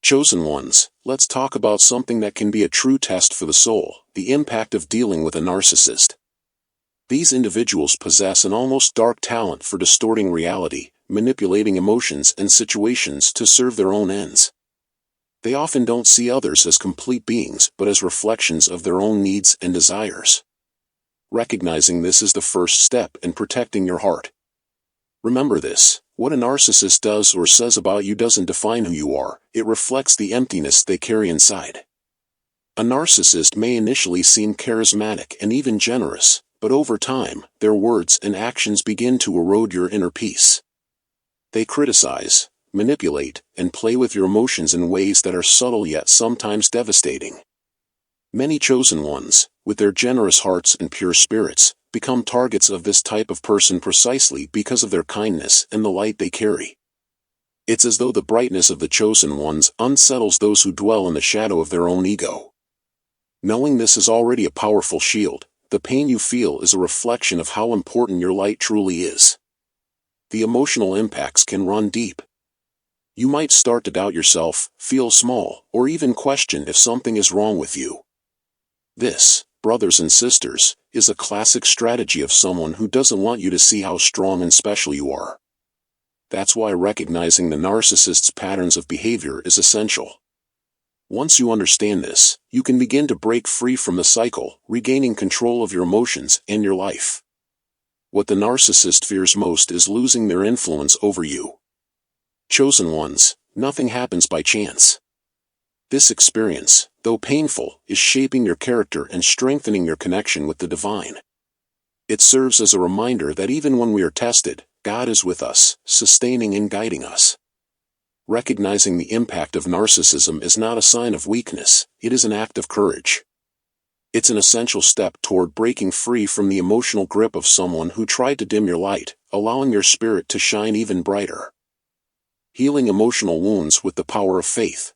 Chosen ones, let's talk about something that can be a true test for the soul: the impact of dealing with a narcissist. These individuals possess an almost dark talent for distorting reality, manipulating emotions and situations to serve their own ends. They often don't see others as complete beings but as reflections of their own needs and desires. Recognizing this is the first step in protecting your heart. Remember this: what a narcissist does or says about you doesn't define who you are, it reflects the emptiness they carry inside. A narcissist may initially seem charismatic and even generous, but over time, their words and actions begin to erode your inner peace. They criticize, manipulate, and play with your emotions in ways that are subtle yet sometimes devastating. Many chosen ones, with their generous hearts and pure spirits, become targets of this type of person precisely because of their kindness and the light they carry. It's as though the brightness of the chosen ones unsettles those who dwell in the shadow of their own ego. Knowing this is already a powerful shield. The pain you feel is a reflection of how important your light truly is. The emotional impacts can run deep. You might start to doubt yourself, feel small, or even question if something is wrong with you. This, brothers and sisters, is a classic strategy of someone who doesn't want you to see how strong and special you are. That's why recognizing the narcissist's patterns of behavior is essential. Once you understand this, you can begin to break free from the cycle, regaining control of your emotions and your life. What the narcissist fears most is losing their influence over you. Chosen ones, nothing happens by chance. This experience, though painful, is shaping your character and strengthening your connection with the divine. It serves as a reminder that even when we are tested, God is with us, sustaining and guiding us. Recognizing the impact of narcissism is not a sign of weakness, it is an act of courage. It's an essential step toward breaking free from the emotional grip of someone who tried to dim your light, allowing your spirit to shine even brighter. Healing emotional wounds with the power of faith.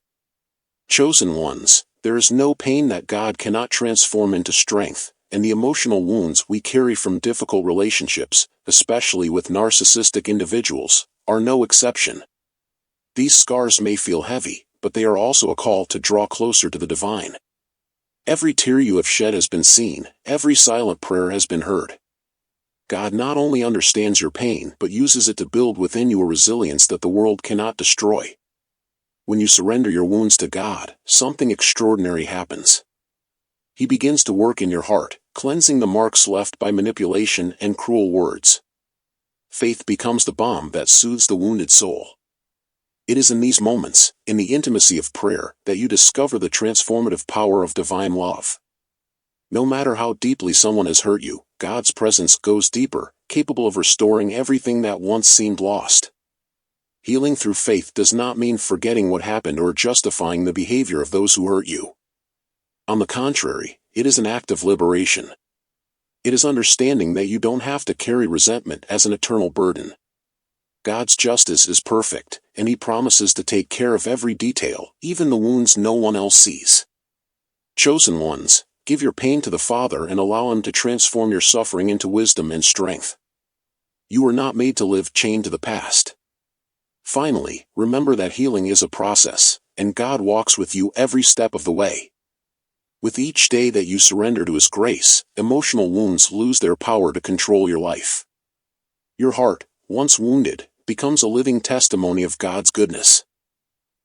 Chosen ones, there is no pain that God cannot transform into strength, and the emotional wounds we carry from difficult relationships, especially with narcissistic individuals, are no exception. These scars may feel heavy, but they are also a call to draw closer to the divine. Every tear you have shed has been seen, every silent prayer has been heard. God not only understands your pain but uses it to build within you a resilience that the world cannot destroy. When you surrender your wounds to God, something extraordinary happens. He begins to work in your heart, cleansing the marks left by manipulation and cruel words. Faith becomes the balm that soothes the wounded soul. It is in these moments, in the intimacy of prayer, that you discover the transformative power of divine love. No matter how deeply someone has hurt you, God's presence goes deeper, capable of restoring everything that once seemed lost. Healing through faith does not mean forgetting what happened or justifying the behavior of those who hurt you. On the contrary, it is an act of liberation. It is understanding that you don't have to carry resentment as an eternal burden. God's justice is perfect, and He promises to take care of every detail, even the wounds no one else sees. Chosen ones, give your pain to the Father and allow Him to transform your suffering into wisdom and strength. You are not made to live chained to the past. Finally, remember that healing is a process, and God walks with you every step of the way. With each day that you surrender to His grace, emotional wounds lose their power to control your life. Your heart, once wounded, becomes a living testimony of God's goodness.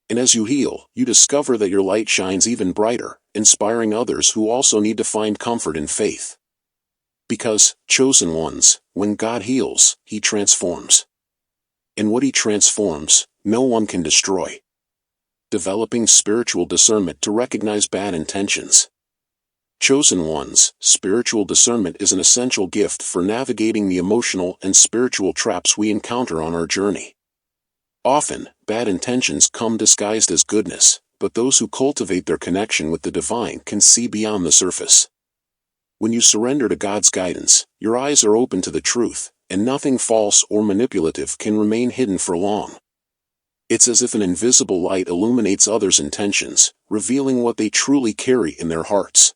And as you heal, you discover that your light shines even brighter, inspiring others who also need to find comfort in faith. Because, chosen ones, when God heals, He transforms. And what He transforms, no one can destroy. Developing spiritual discernment to recognize bad intentions. Chosen ones, spiritual discernment is an essential gift for navigating the emotional and spiritual traps we encounter on our journey. Often, bad intentions come disguised as goodness, but those who cultivate their connection with the divine can see beyond the surface. When you surrender to God's guidance, your eyes are open to the truth, and nothing false or manipulative can remain hidden for long. It's as if an invisible light illuminates others' intentions, revealing what they truly carry in their hearts.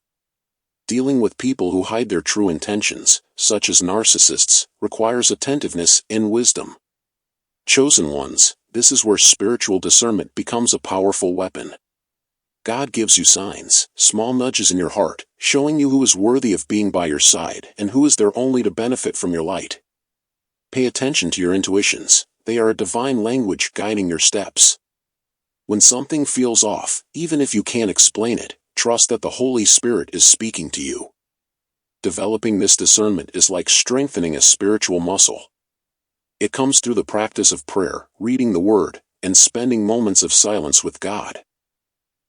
Dealing with people who hide their true intentions, such as narcissists, requires attentiveness and wisdom. Chosen ones, This is where spiritual discernment becomes a powerful weapon. God gives you signs, small nudges in your heart, showing you who is worthy of being by your side and who is there only to benefit from your light. Pay attention to your intuitions. They are a divine language guiding your steps. When something feels off, even if you can't explain it, trust that the Holy Spirit is speaking to you. Developing this discernment is like strengthening a spiritual muscle. It comes through the practice of prayer, reading the Word, and spending moments of silence with God.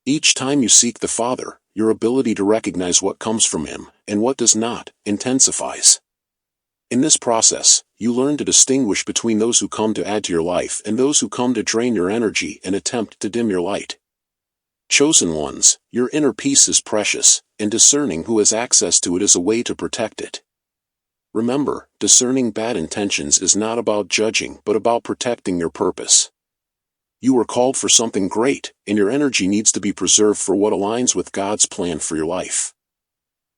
Each time you seek the Father, your ability to recognize what comes from Him and what does not intensifies. In this process, you learn to distinguish between those who come to add to your life and those who come to drain your energy and attempt to dim your light. Chosen ones, your inner peace is precious, and discerning who has access to it is a way to protect it. Remember, discerning bad intentions is not about judging but about protecting your purpose. You are called for something great, and your energy needs to be preserved for what aligns with God's plan for your life.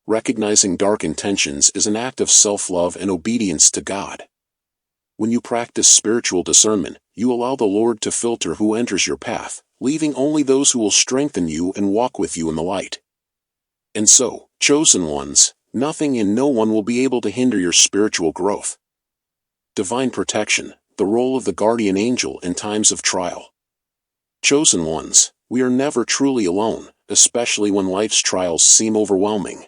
Recognizing dark intentions is an act of self-love and obedience to God. When you practice spiritual discernment, you allow the Lord to filter who enters your path, leaving only those who will strengthen you and walk with you in the light. And so, chosen ones, nothing and no one will be able to hinder your spiritual growth. Divine protection, the role of the guardian angel in times of trial. Chosen ones, we are never truly alone, especially when life's trials seem overwhelming.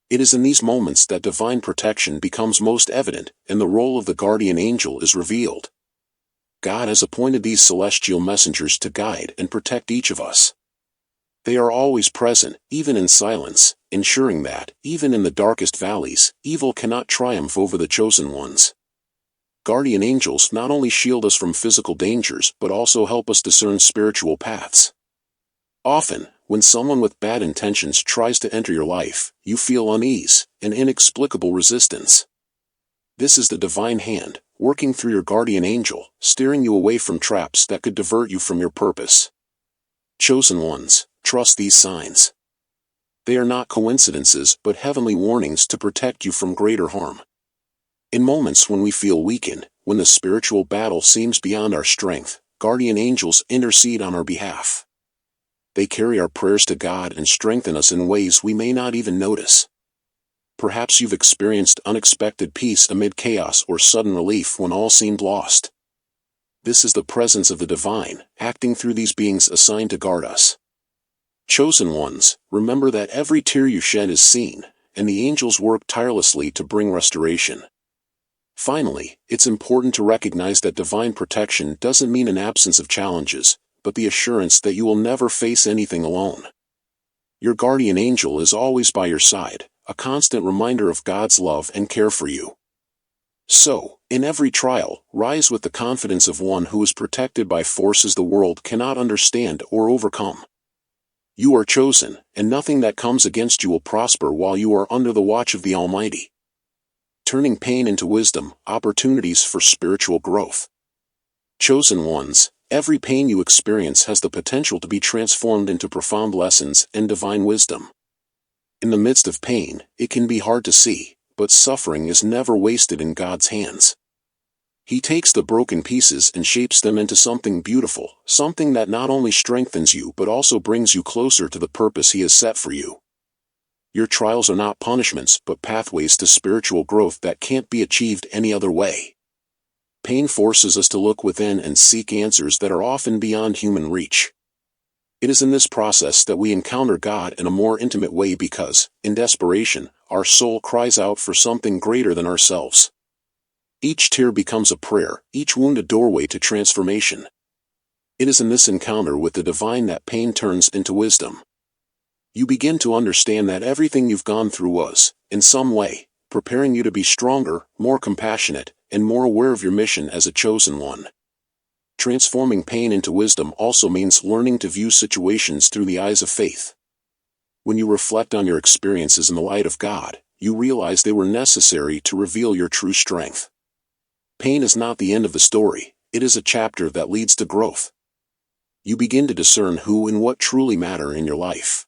It is in these moments that divine protection becomes most evident, and the role of the guardian angel is revealed. God has appointed these celestial messengers to guide and protect each of us. They are always present, even in silence, ensuring that, even in the darkest valleys, evil cannot triumph over the chosen ones. Guardian angels not only shield us from physical dangers but also help us discern spiritual paths. Often, when someone with bad intentions tries to enter your life, you feel unease and inexplicable resistance. This is the divine hand, working through your guardian angel, steering you away from traps that could divert you from your purpose. Chosen ones, trust these signs. They are not coincidences but heavenly warnings to protect you from greater harm. In moments when we feel weakened, when the spiritual battle seems beyond our strength, guardian angels intercede on our behalf. They carry our prayers to God and strengthen us in ways we may not even notice. Perhaps you've experienced unexpected peace amid chaos or sudden relief when all seemed lost. This is the presence of the divine, acting through these beings assigned to guard us. Chosen ones, remember that every tear you shed is seen, and the angels work tirelessly to bring restoration. Finally, it's important to recognize that divine protection doesn't mean an absence of challenges, but the assurance that you will never face anything alone. Your guardian angel is always by your side, a constant reminder of God's love and care for you. So, in every trial, rise with the confidence of one who is protected by forces the world cannot understand or overcome. You are chosen, and nothing that comes against you will prosper while you are under the watch of the Almighty. Turning pain into wisdom, opportunities for spiritual growth. Chosen ones, every pain you experience has the potential to be transformed into profound lessons and divine wisdom. In the midst of pain, it can be hard to see, but suffering is never wasted in God's hands. He takes the broken pieces and shapes them into something beautiful, something that not only strengthens you but also brings you closer to the purpose He has set for you. Your trials are not punishments but pathways to spiritual growth that can't be achieved any other way. Pain forces us to look within and seek answers that are often beyond human reach. It is in this process that we encounter God in a more intimate way because, in desperation, our soul cries out for something greater than ourselves. Each tear becomes a prayer, each wound a doorway to transformation. It is in this encounter with the divine that pain turns into wisdom. You begin to understand that everything you've gone through was, in some way, preparing you to be stronger, more compassionate, and more aware of your mission as a chosen one. Transforming pain into wisdom also means learning to view situations through the eyes of faith. When you reflect on your experiences in the light of God, you realize they were necessary to reveal your true strength. Pain is not the end of the story, it is a chapter that leads to growth. You begin to discern who and what truly matter in your life.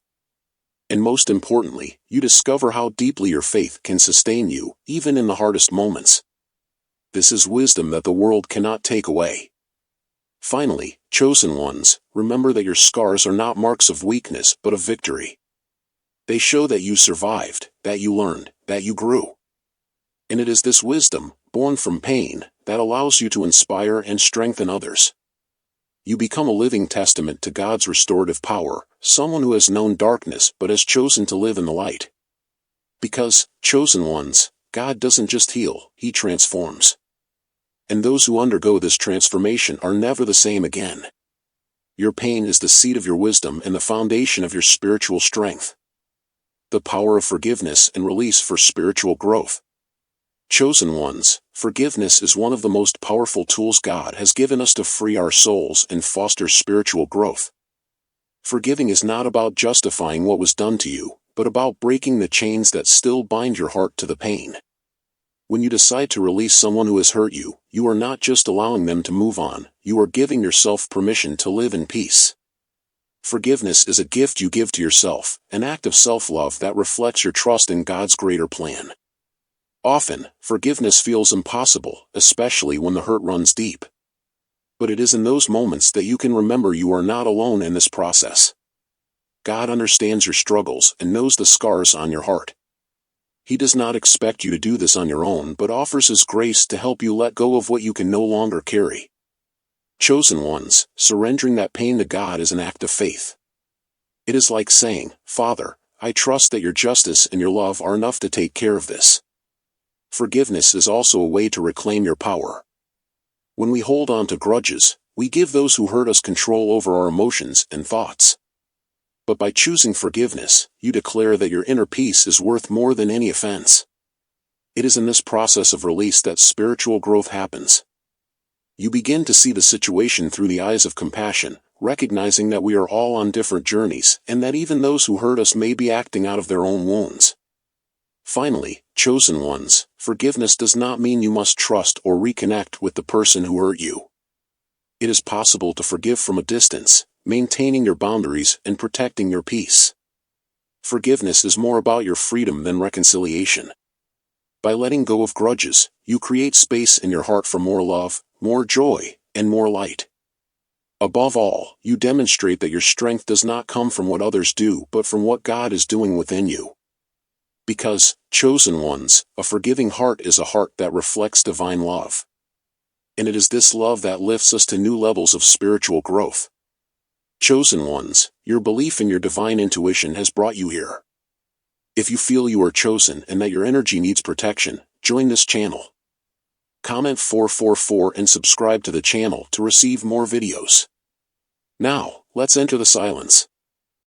And most importantly, you discover how deeply your faith can sustain you, even in the hardest moments. This is wisdom that the world cannot take away. Finally, chosen ones, remember that your scars are not marks of weakness but of victory. They show that you survived, that you learned, that you grew. And it is this wisdom, born from pain, that allows you to inspire and strengthen others. You become a living testament to God's restorative power, someone who has known darkness but has chosen to live in the light. Because, chosen ones, God doesn't just heal, He transforms. And those who undergo this transformation are never the same again. Your pain is the seed of your wisdom and the foundation of your spiritual strength. The power of forgiveness and release for spiritual growth. Chosen ones, forgiveness is one of the most powerful tools God has given us to free our souls and foster spiritual growth. Forgiving is not about justifying what was done to you, but about breaking the chains that still bind your heart to the pain. When you decide to release someone who has hurt you, you are not just allowing them to move on, you are giving yourself permission to live in peace. Forgiveness is a gift you give to yourself, an act of self-love that reflects your trust in God's greater plan. Often, forgiveness feels impossible, especially when the hurt runs deep. But it is in those moments that you can remember you are not alone in this process. God understands your struggles and knows the scars on your heart. He does not expect you to do this on your own but offers His grace to help you let go of what you can no longer carry. Chosen ones, surrendering that pain to God is an act of faith. It is like saying, "Father, I trust that your justice and your love are enough to take care of this." Forgiveness is also a way to reclaim your power. When we hold on to grudges, we give those who hurt us control over our emotions and thoughts. But by choosing forgiveness, you declare that your inner peace is worth more than any offense. It is in this process of release that spiritual growth happens. You begin to see the situation through the eyes of compassion, recognizing that we are all on different journeys, and that even those who hurt us may be acting out of their own wounds. Finally, chosen ones, forgiveness does not mean you must trust or reconnect with the person who hurt you. It is possible to forgive from a distance, maintaining your boundaries and protecting your peace. Forgiveness is more about your freedom than reconciliation. By letting go of grudges, you create space in your heart for more love, more joy, and more light. Above all, you demonstrate that your strength does not come from what others do but from what God is doing within you. Because, chosen ones, a forgiving heart is a heart that reflects divine love. And it is this love that lifts us to new levels of spiritual growth. Chosen ones, your belief in your divine intuition has brought you here. If you feel you are chosen and that your energy needs protection, join this channel. Comment 444 and subscribe to the channel to receive more videos. Now, let's enter the silence.